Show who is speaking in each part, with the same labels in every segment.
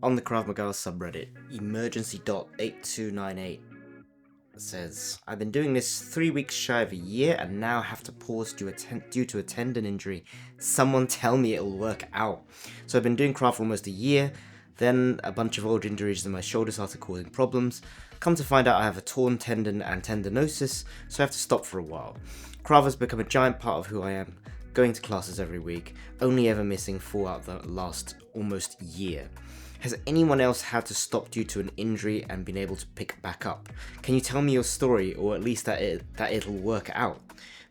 Speaker 1: On the Krav Maga subreddit, emergency.8298 says, I've been doing this 3 weeks shy of a year and now have to pause due to a tendon injury. Someone tell me it'll work out. So I've been doing Krav for almost a year, then a bunch of old injuries in my shoulder started causing problems. Come to find out I have a torn tendon and tendonosis, so I have to stop for a while. Krav has become a giant part of who I am, going to classes every week, only ever missing 4 out of the last almost year. Has anyone else had to stop due to an injury and been able to pick back up? Can you tell me your story, or at least that it'll work out?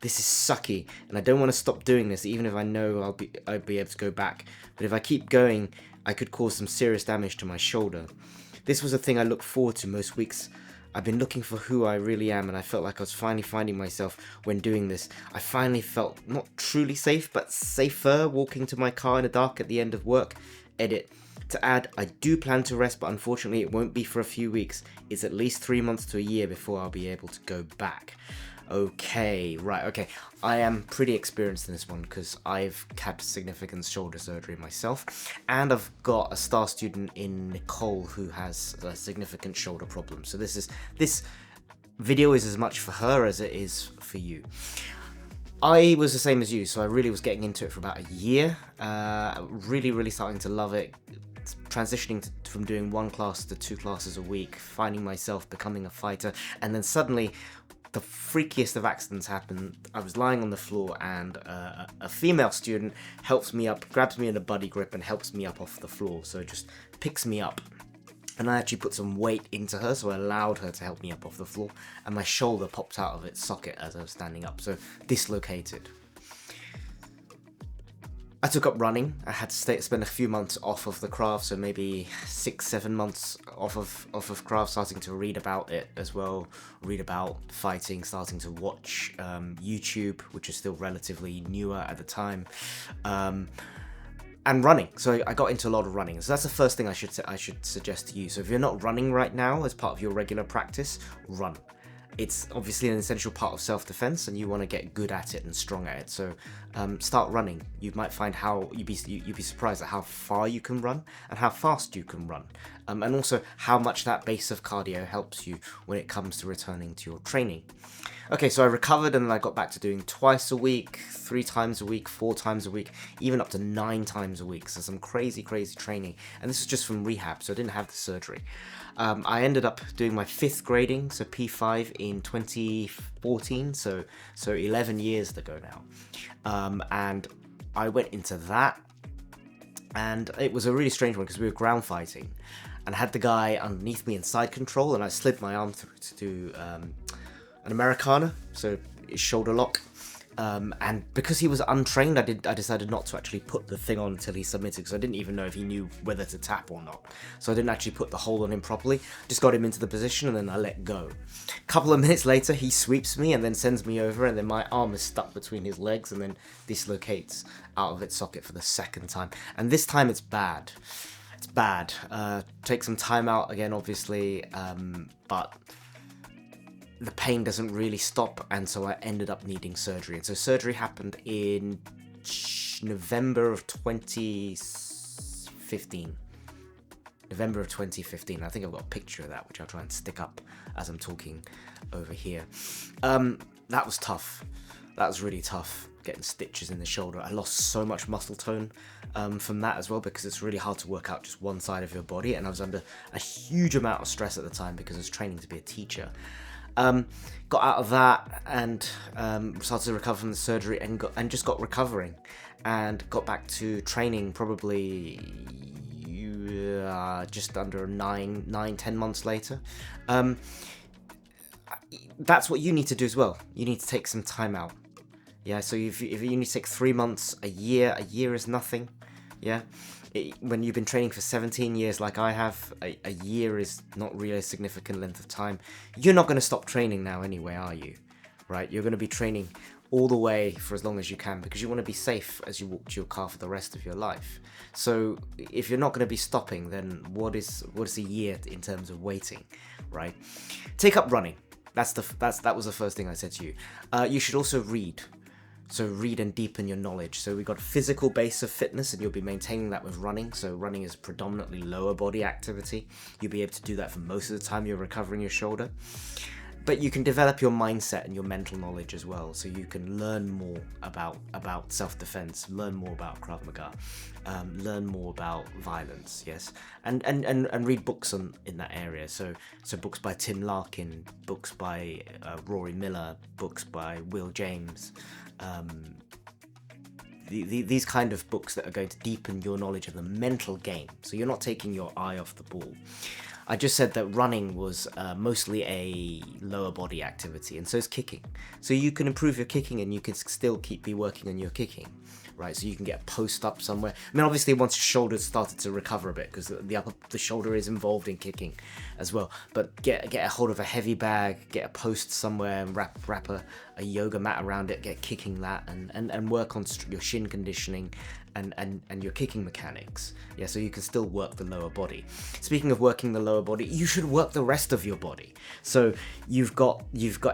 Speaker 1: This is sucky, and I don't want to stop doing this, even if I know I'll be able to go back. But if I keep going, I could cause some serious damage to my shoulder. This was a thing I looked forward to most weeks. I've been looking for who I really am, and I felt like I was finally finding myself when doing this. I finally felt not truly safe, but safer walking to my car in the dark at the end of work. Edit. To add, I do plan to rest, but unfortunately it won't be for a few weeks. It's at least 3 months to a year before I'll be able to go back. Okay. I am pretty experienced in this one because I've had significant shoulder surgery myself, and I've got a star student in Nicole who has a significant shoulder problem. So this video is as much for her as it is for you. I was the same as you, so I really was getting into it for about a year, really starting to love it, transitioning from doing 1 class to 2 classes a week, finding myself becoming a fighter, and then suddenly the freakiest of accidents happened. I was lying on the floor and a female student helps me up, grabs me in a buddy grip and helps me up off the floor, so it just picks me up. And I actually put some weight into her, so I allowed her to help me up off the floor, and my shoulder popped out of its socket as I was standing up, so dislocated. I took up running. I had to spend a few months off of the Krav, so maybe 6-7 months off of Krav, starting to read about it as well, read about fighting, starting to watch YouTube, which is still relatively newer at the time, and running. So I got into a lot of running. So that's the first thing I should suggest to you. So if you're not running right now as part of your regular practice, run. It's obviously an essential part of self-defense, and you want to get good at it and strong at it. So start running. You might find you'd be surprised at how far you can run and how fast you can run, and also how much that base of cardio helps you when it comes to returning to your training. Okay, so I recovered and then I got back to doing twice a week, 3 times a week, 4 times a week, even up to 9 times a week. So some crazy training. And this is just from rehab, so I didn't have the surgery. I ended up doing my 5th grading, so P5 in 2014, so 11 years ago now. And I went into that, and it was a really strange one because we were ground fighting, and I had the guy underneath me in side control, and I slid my arm through to do an Americana, so shoulder lock, and because he was untrained, I decided not to actually put the thing on until he submitted, because I didn't even know if he knew whether to tap or not, so I didn't actually put the hold on him properly, just got him into the position and then I let go. A couple of minutes later he sweeps me and then sends me over, and then my arm is stuck between his legs and then dislocates out of its socket for the 2nd time, and this time it's bad. It's bad. Take some time out again, obviously, but the pain doesn't really stop, and so I ended up needing surgery. And so surgery happened in November of 2015. November of 2015. I think I've got a picture of that, which I'll try and stick up as I'm talking over here. That was tough. That was really tough, getting stitches in the shoulder. I lost so much muscle tone from that as well, because it's really hard to work out just one side of your body, and I was under a huge amount of stress at the time because I was training to be a teacher. Got out of that and started to recover from the surgery and just got recovering and got back to training probably just under 9-10 months later. That's what you need to do as well. You need to take some time out. Yeah, so if you need to take 3 months, a year is nothing. Yeah. When you've been training for 17 years like I have, a year is not really a significant length of time. You're not going to stop training now anyway, are you? Right? You're going to be training all the way for as long as you can, because you want to be safe as you walk to your car for the rest of your life. So if you're not going to be stopping, then what is a year in terms of waiting, right? Take up running. That was the first thing I said to you. You should also read. So read and deepen your knowledge. So we've got a physical base of fitness, and you'll be maintaining that with running. So running is predominantly lower body activity. You'll be able to do that for most of the time you're recovering your shoulder. But you can develop your mindset and your mental knowledge as well, so you can learn more about self-defense, learn more about Krav Maga, learn more about violence, yes, and read books in that area. So books by Tim Larkin, books by Rory Miller, books by Will James. These kind of books that are going to deepen your knowledge of the mental game, so you're not taking your eye off the ball. I just said that running was mostly a lower body activity, and so is kicking. So you can improve your kicking, and you can still be working on your kicking, right? So you can get a post up somewhere. I mean, obviously, once your shoulders started to recover a bit, because the shoulder is involved in kicking as well. But get a hold of a heavy bag, get a post somewhere, and wrap a yoga mat around it, get kicking that, and work on your shin conditioning and your kicking mechanics. Yeah, so you can still work the lower body. Speaking of working the lower body, you should work the rest of your body. So you've got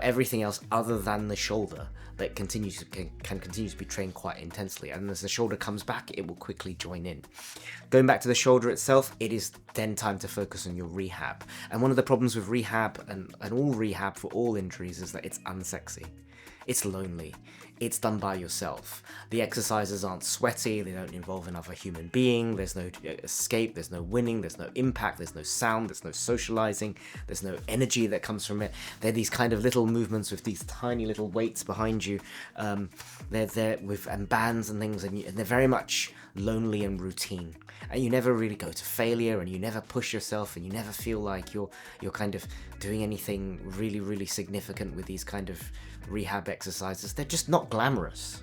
Speaker 1: everything else other than the shoulder that can continue to be trained quite intensely, and as the shoulder comes back, it will quickly join in. Going back to the shoulder itself, it is then time to focus on your rehab. And one of the problems with rehab and all rehab for all injuries is that it's unsexy. It's lonely. It's done by yourself. The exercises aren't sweaty, they don't involve another human being, there's no escape, there's no winning, there's no impact, there's no sound, there's no socializing, there's no energy that comes from it. They're these kind of little movements with these tiny little weights behind you. They're there with bands and things, and they're very much lonely and routine. And you never really go to failure, and you never push yourself, and you never feel like you're kind of doing anything really, really significant with these kind of rehab exercises. They're just not glamorous.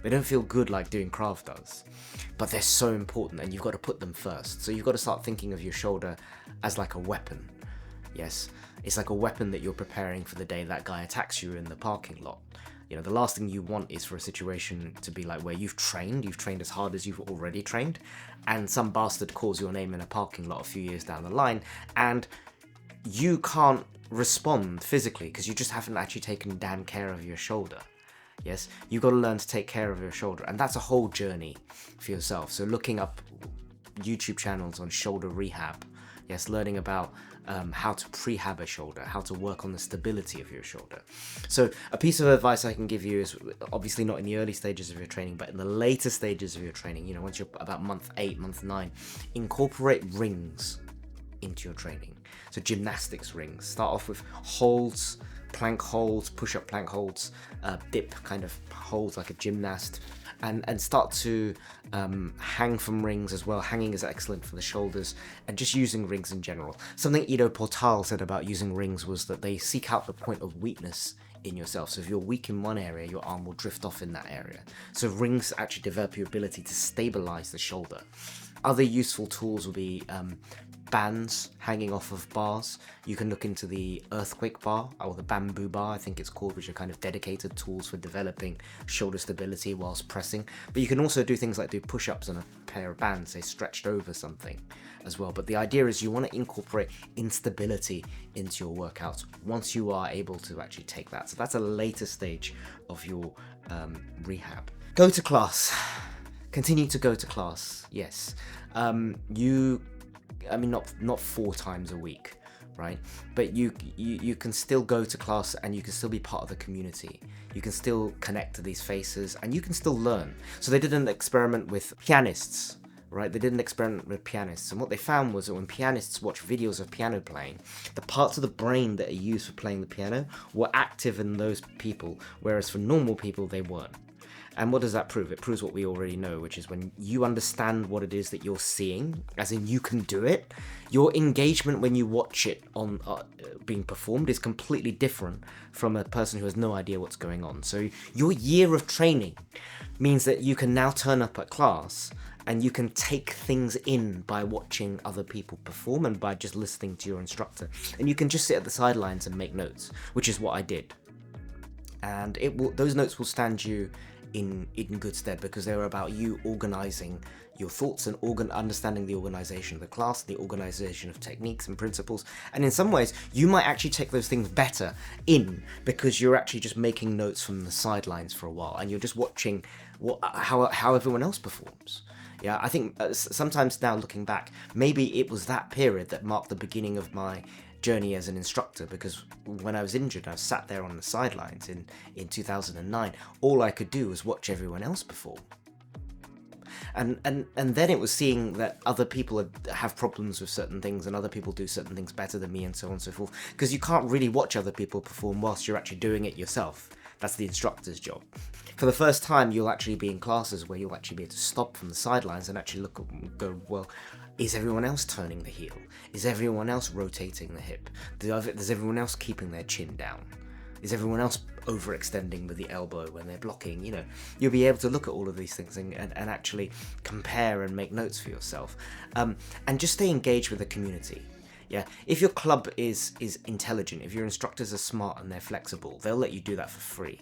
Speaker 1: They don't feel good like doing Krav does, but they're so important, and you've got to put them first. So you've got to start thinking of your shoulder as like a weapon. Yes, it's like a weapon that you're preparing for the day that guy attacks you in the parking lot. You know, the last thing you want is for a situation to be like where you've trained as hard as you've already trained, and some bastard calls your name in a parking lot a few years down the line, and you can't respond physically because you just haven't actually taken damn care of your shoulder. Yes, you've got to learn to take care of your shoulder, and that's a whole journey for yourself. So looking up YouTube channels on shoulder rehab, yes, learning about how to prehab a shoulder, how to work on the stability of your shoulder. So a piece of advice I can give you is, obviously not in the early stages of your training, but in the later stages of your training, you know, once you're about month 8, month 9, incorporate rings into your training. So gymnastics rings. Start off with holds, plank holds, push-up plank holds, dip kind of holds like a gymnast, and start to hang from rings as well. Hanging is excellent for the shoulders, and just using rings in general. Something Ido Portal said about using rings was that they seek out the point of weakness in yourself. So if you're weak in one area, your arm will drift off in that area. So rings actually develop your ability to stabilize the shoulder. Other useful tools will be bands hanging off of bars. You can look into the earthquake bar, or the bamboo bar, I think it's called, which are kind of dedicated tools for developing shoulder stability whilst pressing. But you can also do things like do push-ups on a pair of bands, say stretched over something as well. But the idea is you want to incorporate instability into your workouts once you are able to actually take that. So that's a later stage of your rehab. Go to class. Continue to go to class. Yes. Not 4 times a week, right? But you can still go to class, and you can still be part of the community. You can still connect to these faces, and you can still learn. So they did an experiment with pianists, right? They did an experiment with pianists, and what they found was that when pianists watch videos of piano playing, the parts of the brain that are used for playing the piano were active in those people, whereas for normal people they weren't. And what does that prove? It proves what we already know, which is when you understand what it is that you're seeing, as in you can do it, your engagement when you watch it on being performed is completely different from a person who has no idea what's going on. So your year of training means that you can now turn up at class and you can take things in by watching other people perform and by just listening to your instructor. And you can just sit at the sidelines and make notes, which is what I did. And those notes will stand you in good stead, because they were about you organising your thoughts and understanding the organization of the class, the organization of techniques and principles. And in some ways, you might actually take those things better in, because you're actually just making notes from the sidelines for a while, and you're just watching how everyone else performs. Yeah, I think sometimes now looking back, maybe it was that period that marked the beginning of my journey as an instructor, because when I was injured, I was sat there on the sidelines in 2009. All I could do was watch everyone else perform. And then it was seeing that other people have problems with certain things, and other people do certain things better than me, and so on and so forth. Because you can't really watch other people perform whilst you're actually doing it yourself. That's the instructor's job. For the first time, you'll actually be in classes where you'll actually be able to stop from the sidelines and actually look and go, well, is everyone else turning the heel? Is everyone else rotating the hip? Does everyone else keeping their chin down? Is everyone else overextending with the elbow when they're blocking? You know, you'll be able to look at all of these things and actually compare and make notes for yourself. And just stay engaged with the community. Yeah, if your club is intelligent, if your instructors are smart and they're flexible, they'll let you do that for free.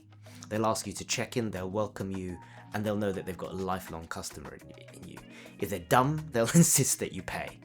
Speaker 1: They'll ask you to check in, they'll welcome you, and they'll know that they've got a lifelong customer in you. If they're dumb, they'll insist that you pay,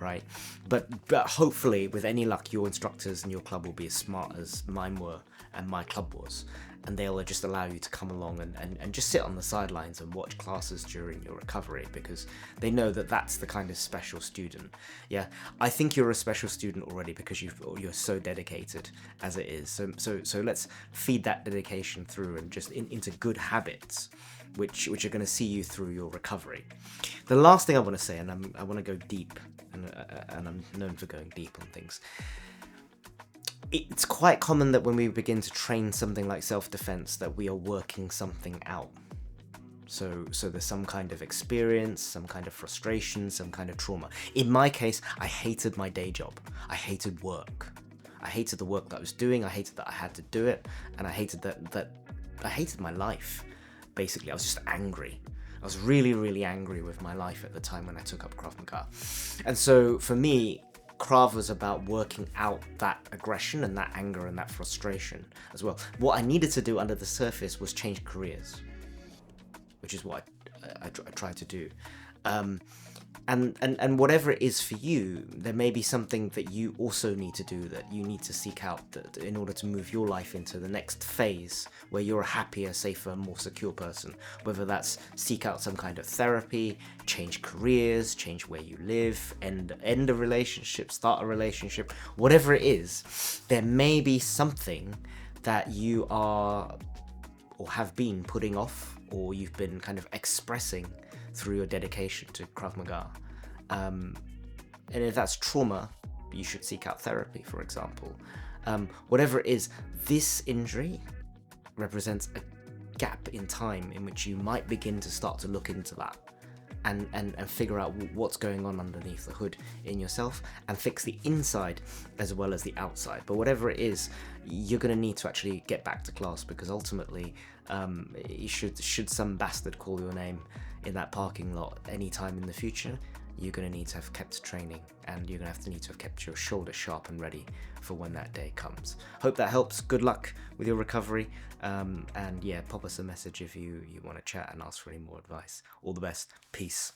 Speaker 1: right? But hopefully, with any luck, your instructors and your club will be as smart as mine were and my club was, and they'll just allow you to come along and just sit on the sidelines and watch classes during your recovery, because they know that that's the kind of special student. Yeah, I think you're a special student already because you're so dedicated as it is. So let's feed that dedication through and just into good habits, which are going to see you through your recovery. The last thing I want to say, and I want to go deep, and I'm known for going deep on things. It's quite common that when we begin to train something like self-defense, that we are working something out. So there's some kind of experience, some kind of frustration, some kind of trauma. In my case, I hated my day job. I hated work. I hated the work that I was doing. I hated that I had to do it, and I hated that I hated my life. Basically, I was just angry. I was really, really angry with my life at the time when I took up Krav Maga. And so for me, Krav was about working out that aggression and that anger and that frustration as well. What I needed to do under the surface was change careers, which is what I tried to do. And whatever it is for you, there may be something that you also need to do, that you need to seek out in order to move your life into the next phase where you're a happier, safer, more secure person. Whether that's seek out some kind of therapy, change careers, change where you live, end a relationship, start a relationship, whatever it is, there may be something that you are or have been putting off, or you've been kind of expressing through your dedication to Krav Maga. And if that's trauma, you should seek out therapy, for example. Whatever it is, this injury represents a gap in time in which you might begin to start to look into that and figure out what's going on underneath the hood in yourself, and fix the inside as well as the outside. But whatever it is, you're going to need to actually get back to class, because ultimately, should some bastard call your name in that parking lot anytime in the future, you're going to need to have kept training, and you're going to need to have kept your shoulder sharp and ready for when that day comes. Hope that helps. Good luck with your recovery, and yeah, pop us a message if you want to chat and ask for any more advice. All the best. Peace.